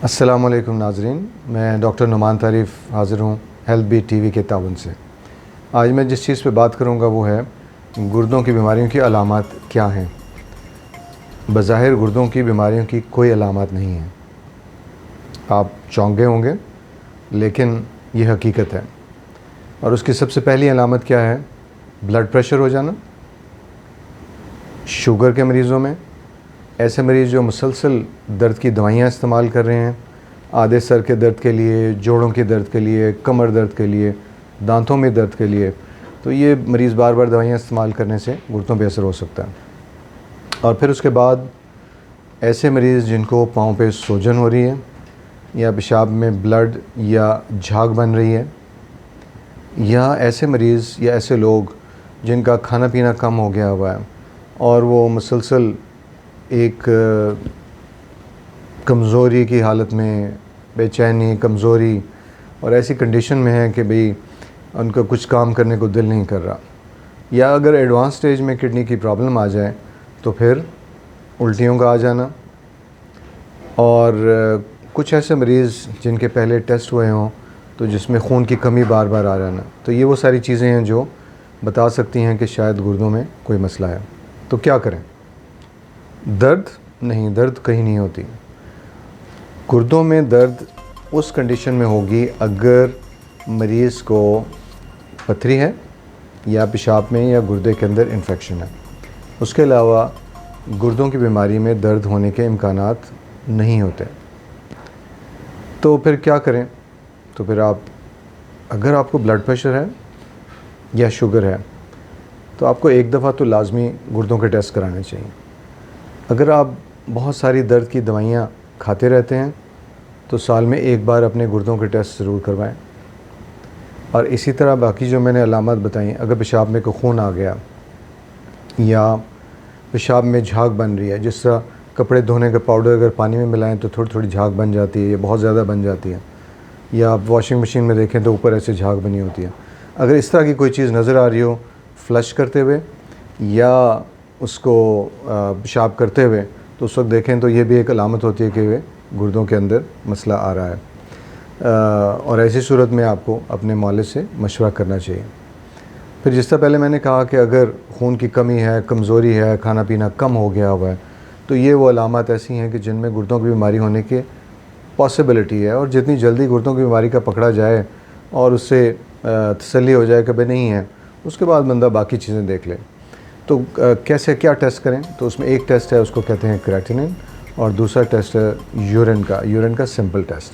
अस्सलामुअलैकुम नाज़रीन, मैं डॉक्टर नुमान तारीफ़ हाज़िर हूँ हेल्थ बीट टीवी के ताउन से। आज मैं जिस चीज़ पे बात करूँगा वो है गुर्दों की बीमारियों की अलामात क्या हैं। बज़ाहिर गुर्दों की बीमारियों की कोई अलामात नहीं है, आप चौंक गए होंगे, लेकिन ये हकीकत है। और उसकी सबसे पहली अलामत क्या है? ब्लड प्रेशर हो जाना। शुगर के मरीज़ों में, ऐसे मरीज़ जो मुसलसल दर्द की दवाइयाँ इस्तेमाल कर रहे हैं, आधे सर के दर्द के लिए, जोड़ों के दर्द के लिए, कमर दर्द के लिए, दांतों में दर्द के लिए, तो ये मरीज़ बार बार दवाइयाँ इस्तेमाल करने से गुर्दों पे असर हो सकता है। और फिर उसके बाद ऐसे मरीज़ जिनको पाँव पे सूजन हो रही है या पेशाब में ब्लड या झाग बन रही है, या ऐसे मरीज़ या ऐसे लोग जिनका खाना पीना कम हो गया हुआ है और वो मुसलसल एक कमज़ोरी की हालत में, बेचैनी, कमज़ोरी और ऐसी कंडीशन में है कि भाई उनका कुछ काम करने को दिल नहीं कर रहा, या अगर एडवांस स्टेज में किडनी की प्रॉब्लम आ जाए तो फिर उल्टियों का आ जाना। और कुछ ऐसे मरीज़ जिनके पहले टेस्ट हुए हों तो जिसमें खून की कमी बार बार आ जाना, तो ये वो सारी चीज़ें हैं जो बता सकती हैं कि शायद गुर्दों में कोई मसला है। तो क्या करें? दर्द नहीं, दर्द कहीं नहीं होती। गुर्दों में दर्द उस कंडीशन में होगी अगर मरीज़ को पथरी है या पेशाब में या गुर्दे के अंदर इन्फेक्शन है। उसके अलावा गुर्दों की बीमारी में दर्द होने के इम्कानात नहीं होते। तो फिर क्या करें? तो फिर अगर आपको ब्लड प्रेशर है या शुगर है तो आपको एक दफ़ा तो लाजमी गुर्दों के टेस्ट कराने चाहिए। अगर आप बहुत सारी दर्द की दवाइयाँ खाते रहते हैं तो साल में एक बार अपने गुर्दों के टेस्ट ज़रूर करवाएं। और इसी तरह बाकी जो मैंने अलामत बताई, अगर पेशाब में को खून आ गया या पेशाब में झाग बन रही है, जिस तरह कपड़े धोने का पाउडर अगर पानी में मिलाएं तो थोड़ी थोड़ी झाग बन जाती है या बहुत ज़्यादा बन जाती है, या आप वॉशिंग मशीन में देखें तो ऊपर ऐसे झाग बनी होती है। अगर इस तरह की कोई चीज़ नज़र आ रही हो फ्लश करते हुए या उसको पेशाब करते हुए, तो उस वक्त देखें तो ये भी एक अलामत होती है कि वे गुर्दों के अंदर मसला आ रहा है। और ऐसी सूरत में आपको अपने मालिज से मशवरा करना चाहिए। फिर जिस तरह पहले मैंने कहा कि अगर खून की कमी है, कमज़ोरी है, खाना पीना कम हो गया हुआ है, तो ये वो अलामत ऐसी हैं कि जिनमें गुर्दों की बीमारी होने की पॉसिबिलिटी है। और जितनी जल्दी गुर्दों की बीमारी का पकड़ा जाए और उससे तसल्ली हो जाए कि भाई नहीं है, उसके बाद बंदा बाकी चीज़ें देख ले। तो कैसे क्या टेस्ट करें? तो उसमें एक टेस्ट है, उसको कहते हैं क्रेटिनिन, और दूसरा टेस्ट है यूरिन का सिंपल टेस्ट।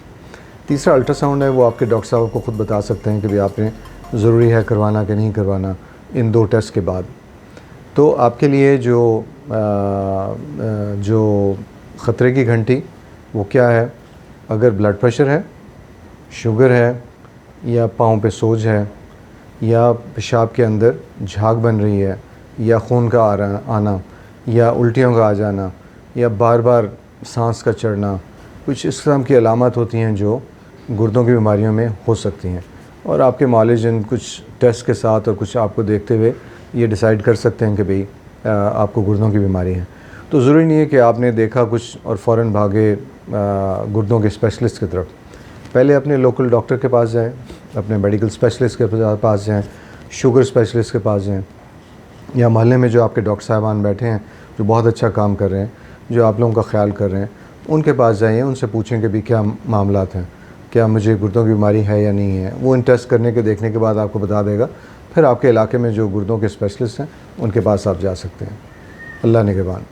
तीसरा अल्ट्रासाउंड है, वो आपके डॉक्टर साहब को ख़ुद बता सकते हैं कि भाई आपने ज़रूरी है करवाना कि नहीं करवाना इन दो टेस्ट के बाद। तो आपके लिए जो ख़तरे की घंटी वो क्या है? अगर ब्लड प्रेशर है, शुगर है, या पाँव पे सोज है, या पेशाब के अंदर झाग बन रही है, या खून का आना, या उल्टियों का आ जाना, या बार बार सांस का चढ़ना, कुछ इस किस्म की अलामत होती हैं जो गुर्दों की बीमारियों में हो सकती हैं। और आपके मालिज इन कुछ टेस्ट के साथ और कुछ आपको देखते हुए ये डिसाइड कर सकते हैं कि भाई आपको गुर्दों की बीमारी है। तो ज़रूरी नहीं है कि आपने देखा कुछ और फ़ौरन भागे गुर्दों के स्पेशलिस्ट की तरफ। पहले अपने लोकल डॉक्टर के पास जाएं, अपने मेडिकल स्पेशलिस्ट के पास जाएं, शुगर स्पेशलिस्ट के पास जाएं, या मोहल्ले में जो आपके डॉक्टर साहबान बैठे हैं जो बहुत अच्छा काम कर रहे हैं, जो आप लोगों का ख्याल कर रहे हैं, उनके पास जाइए, उनसे पूछें कि भी क्या मामलात हैं, क्या मुझे गुर्दों की बीमारी है या नहीं है। वो इन टेस्ट करने के देखने के बाद आपको बता देगा। फिर आपके इलाके में जो गुर्दों के स्पेशलिस्ट हैं उनके पास आप जा सकते हैं। अल्लाह निगहबान।